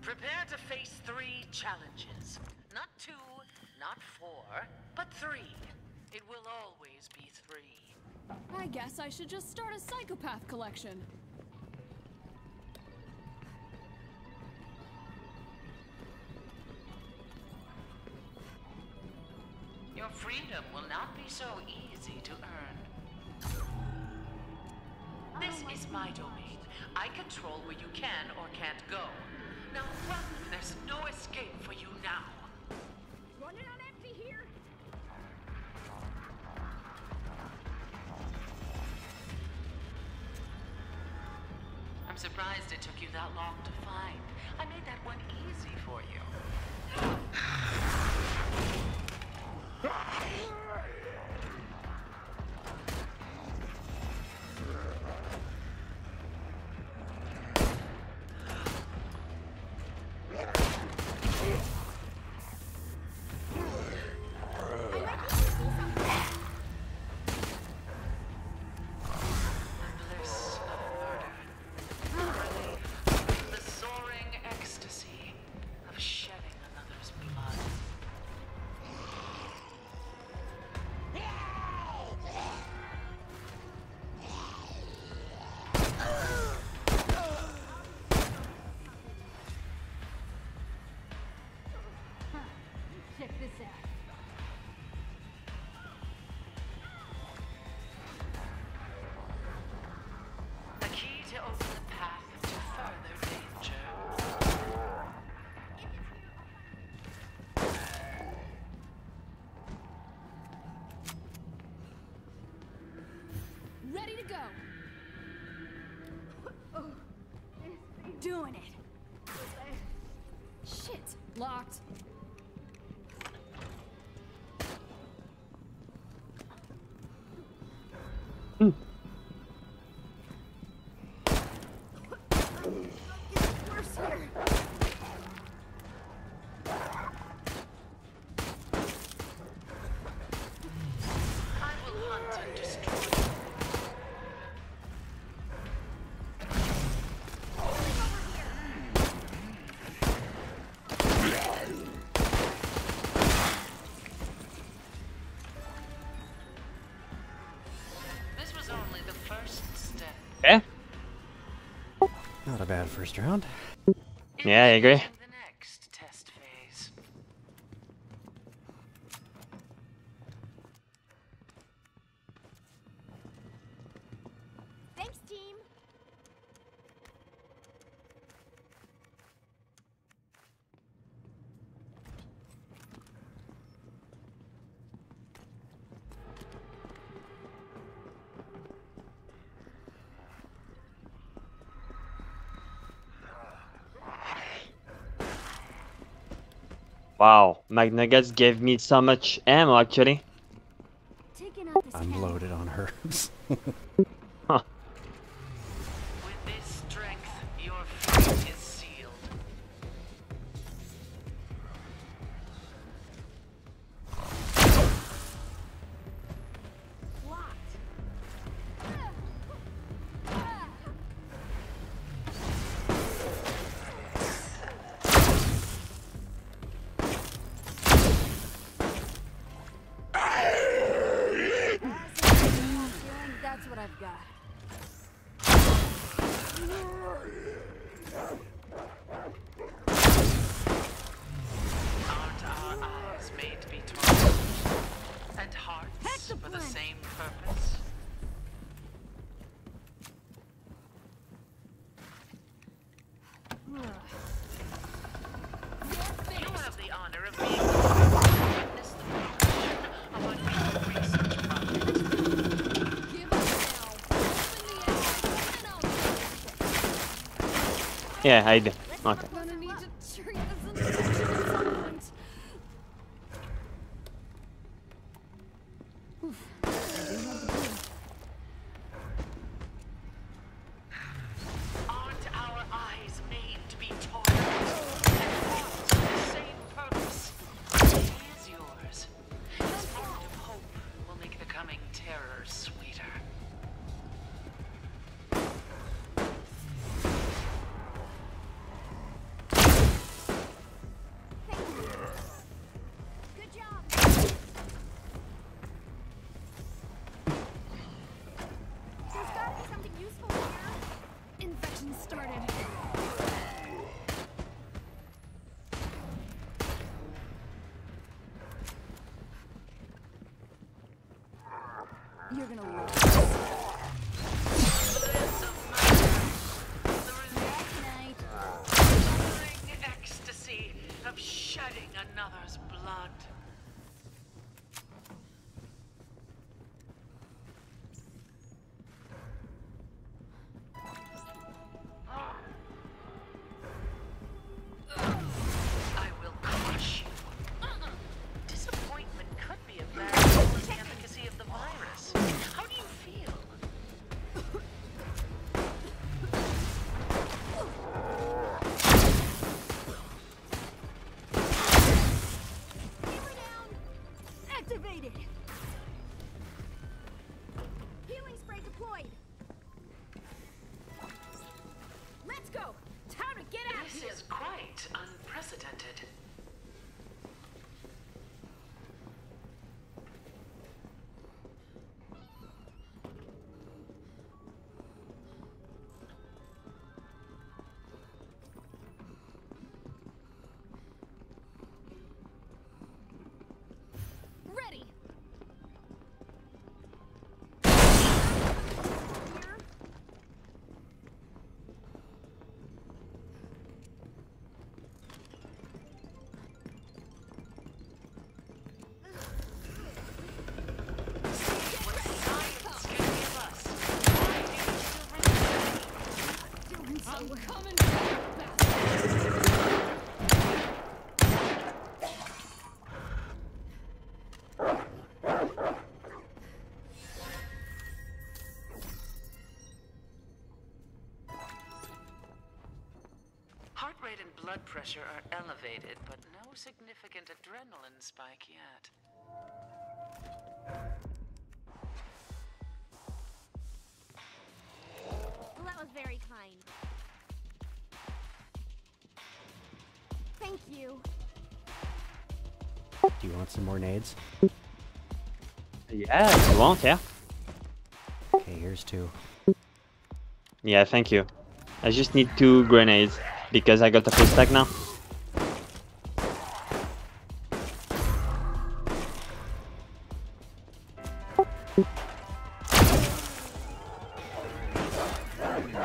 Prepare to face 3 challenges. Not 2, not 4, but 3. It will always be 3. I guess I should just start a psychopath collection. Your freedom will not be so easy to earn. This is my domain. I control where you can or can't go. Now run! There's no escape for you now. Running on empty here. I'm surprised it took you that long to find. I made that one easy for you. Check this out. The key to open the path to further danger. Ready to go. Doing it. Shit. Locked. Worse here. I will hunt and destroy. This was only the first step. Okay. Not a bad first round. Yeah, I agree. The next test phase. Thanks, team. Wow, McNuggets gave me so much ammo actually. Taking out this I'm cat. loaded on herbs. Huh. With this strength, your fate is sealed. Locked. That's what I've got. Aren't our eyes made to be tortured? And hearts for the Hexaplant. same purpose? You have the honor of being witness the progression of a new research project. Give up now. Open the air, and I'll finish it. Yeah, I do. Okay. I'm gonna need to treat this infection at some point. Oof. I do have the blue. Aren't our eyes made to be tortured? And hearts for the same purpose? It is yours. The spirit of hope will make the coming terror sweeter. started. You're gonna love this. Night. Suffering ecstasy of shedding another's blood. I will crush you. Disappointment could be a bad tool in the efficacy of the virus. How do you feel? Hammer down. Activated. Healing spray deployed. Let's go. Time to get out of This here. is quite unprecedented. Ready. Here. What science can give us? Why do you still resist? Doing so I'm coming back. Heart rate and blood pressure are elevated, but no significant adrenaline spike yet. Well, that was very kind. Thank you. Do you want some more nades? Yeah, if you want, yeah. Okay, here's 2. Yeah, thank you. I just need 2 grenades because I got a full stack now.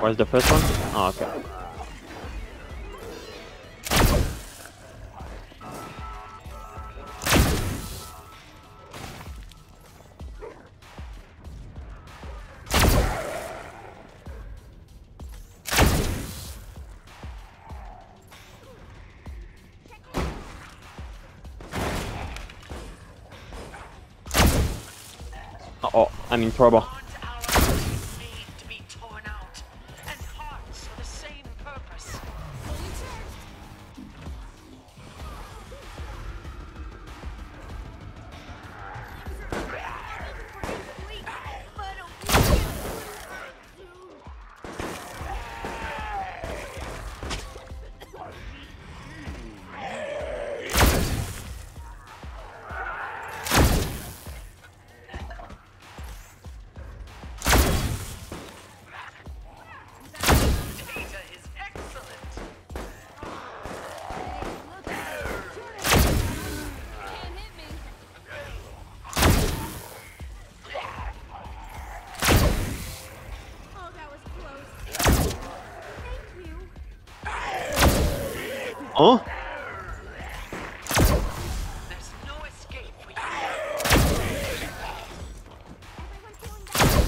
Where's the first one? Oh, okay. Uh-oh, I'm in trouble. Aren't our bodies made to be torn out? And hearts for the same purpose. Fully charged. Wait, but I don't need Data is excellent. Can't hit me. Oh, that was close. Thank you. Oh? There's no escape for you. Everyone feeling better?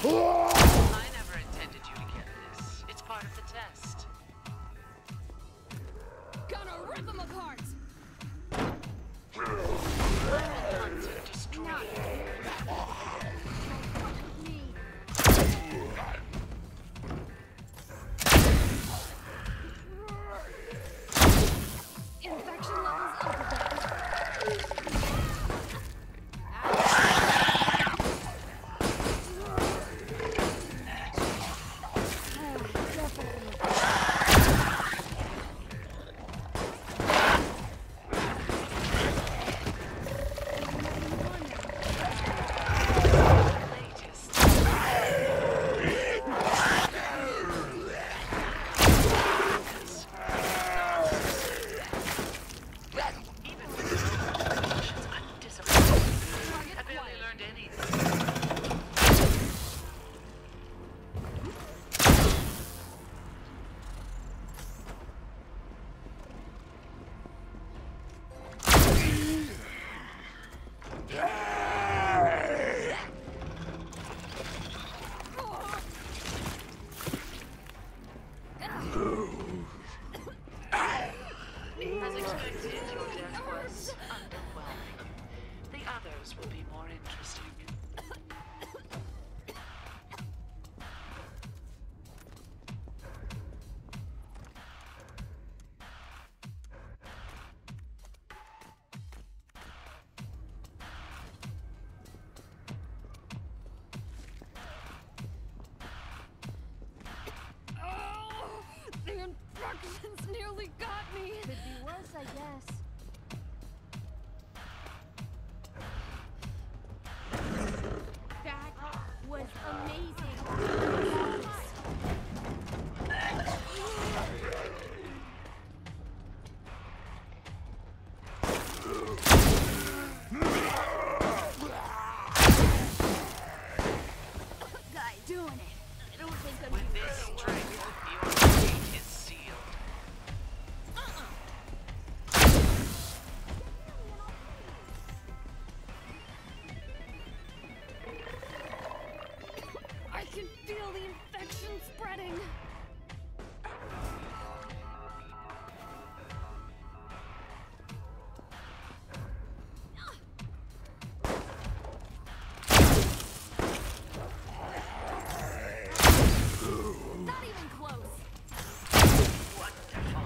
I never intended you to get this. It's part of the test. Gonna rip them apart! Hunt and destroy. Me. Infection levels up. Latest. Even with the promotions, I'm disappointed. I barely learned anything. As expected, your death was underwhelming. The others will be more interesting. Oh, the infections nearly got me. Could be worse, I guess. That was amazing. Guy doing it. I don't think I'm With this strength, your fate is sealed. I can feel the infection spreading. Not even close. Wonderful.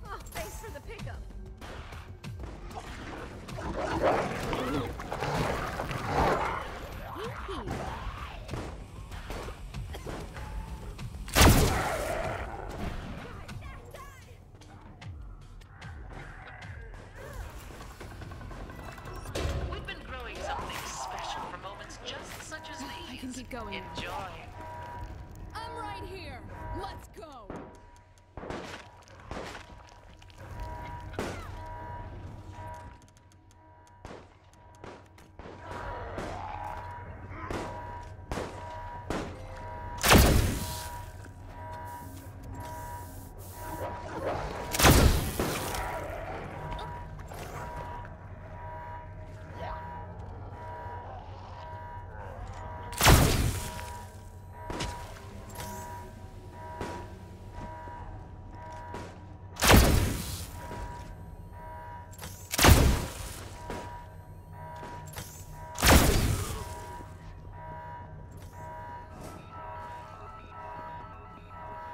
Oh, thanks for the pickup. We've been growing something special for moments just such as these. I can keep going. Enjoy. I'm right here. Let's go.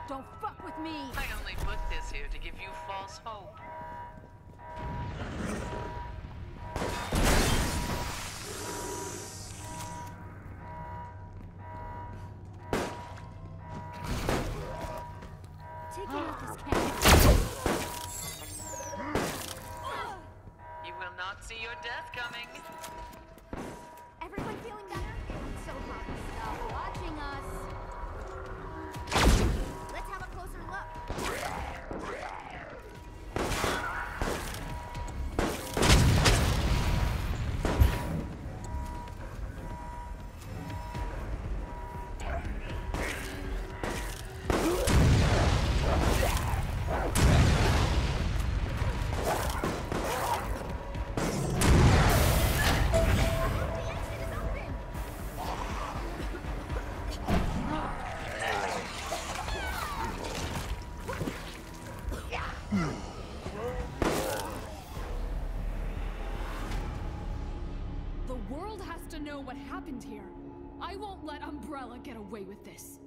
Don't fuck with me. I only put this here to give you false hope. Taking out this camera. You will not see your death coming. Everyone feeling better? So hard. Stop watching us. Let's have a closer look. has to know what happened here. I won't let Umbrella get away with this.